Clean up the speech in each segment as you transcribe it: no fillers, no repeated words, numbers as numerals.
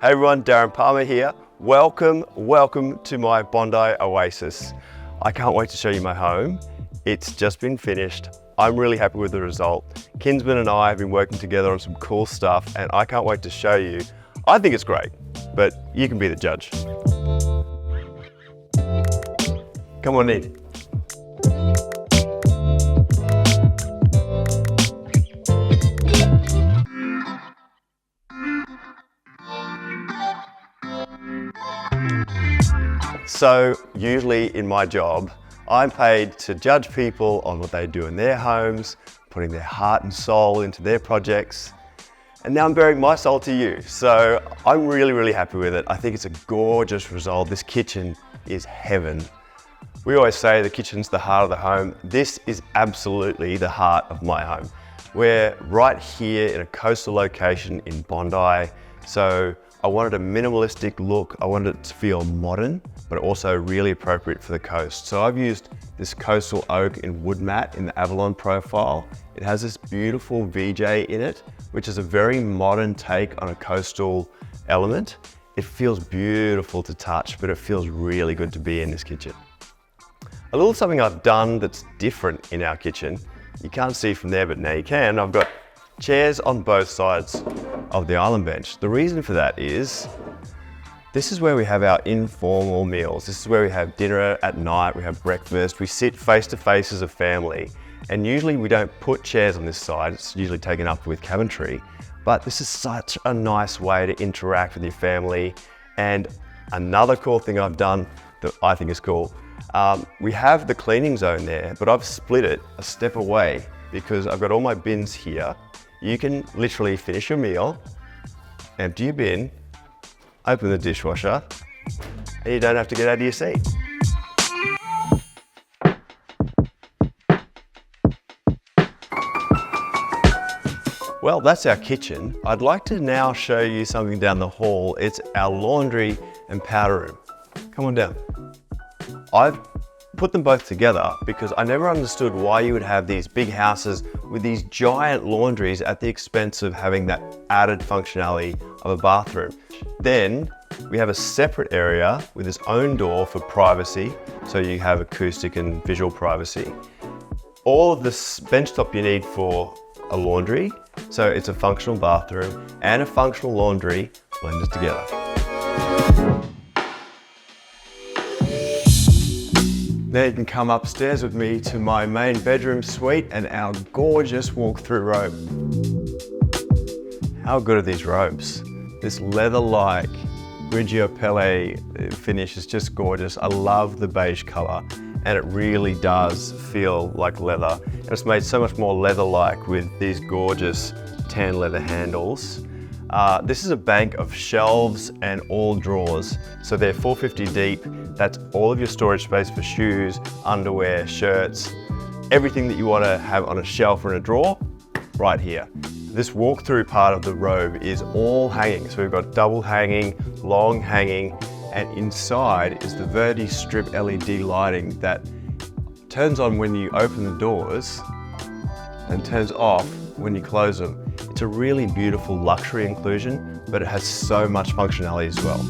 Hey everyone, Darren Palmer here. Welcome to my Bondi Oasis. I can't wait to show you my home. It's just been finished. I'm really happy with the result. Kinsman and I have been working together on some cool stuff and I can't wait to show you. I think it's great, but you can be the judge. Come on in. So usually in my job, I'm paid to judge people on what they do in their homes, putting their heart and soul into their projects. And now I'm bearing my soul to you. So I'm really happy with it. I think it's a gorgeous result. This kitchen is heaven. We always say the kitchen's the heart of the home. This is absolutely the heart of my home. We're right here in a coastal location in Bondi. So I wanted a minimalistic look. I wanted it to feel modern, but also really appropriate for the coast. So I've used this coastal oak in wood mat in the Avalon profile. It has this beautiful VJ in it, which is a very modern take on a coastal element. It feels beautiful to touch, but it feels really good to be in this kitchen. A little something I've done that's different in our kitchen. You can't see from there, but now you can. I've got chairs on both sides of the island bench. The reason for that is this is where we have our informal meals. This is where we have dinner at night, we have breakfast, we sit face to face as a family. And usually we don't put chairs on this side, it's usually taken up with cabinetry. But this is such a nice way to interact with your family. And another cool thing I've done that I think is cool, we have the cleaning zone there, but I've split it a step away because I've got all my bins here. You can literally finish your meal, empty your bin, open the dishwasher, and you don't have to get out of your seat. Well, that's our kitchen. I'd like to now show you something down the hall. It's our laundry and powder room. Come on down. I've put them both together because I never understood why you would have these big houses with these giant laundries at the expense of having that added functionality of a bathroom. Then we have a separate area with its own door for privacy, so you have acoustic and visual privacy. All of this benchtop you need for a laundry, so it's a functional bathroom and a functional laundry blended together. Now you can come upstairs with me to my main bedroom suite and our gorgeous walk-through robe. How good are these robes? This leather-like Grigio Pelle finish is just gorgeous. I love the beige color and it really does feel like leather. And it's made so much more leather-like with these gorgeous tan leather handles. This is a bank of shelves and all drawers. So they're 450 deep. That's all of your storage space for shoes, underwear, shirts, everything that you want to have on a shelf or in a drawer, right here. This walk-through part of the robe is all hanging. So we've got double hanging, long hanging, and inside is the Verdi strip LED lighting that turns on when you open the doors and turns off when you close them. It's a really beautiful luxury inclusion, but it has so much functionality as well.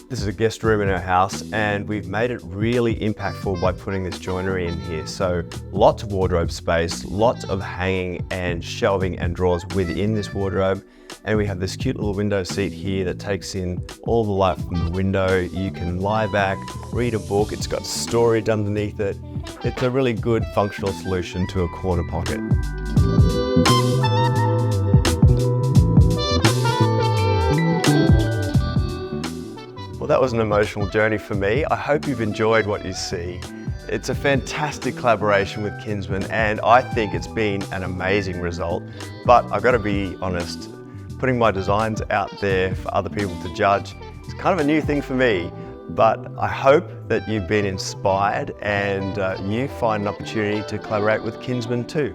This is a guest room in our house and we've made it really impactful by putting this joinery in here. So lots of wardrobe space, lots of hanging and shelving and drawers within this wardrobe. And we have this cute little window seat here that takes in all the light from the window. You can lie back, read a book. It's got storage underneath it. It's a really good functional solution to a corner pocket. Well, that was an emotional journey for me. I hope you've enjoyed what you see. It's a fantastic collaboration with Kinsman and I think it's been an amazing result. But I've got to be honest, putting my designs out there for other people to judge is kind of a new thing for me. But I hope that you've been inspired and you find an opportunity to collaborate with Kinsman too.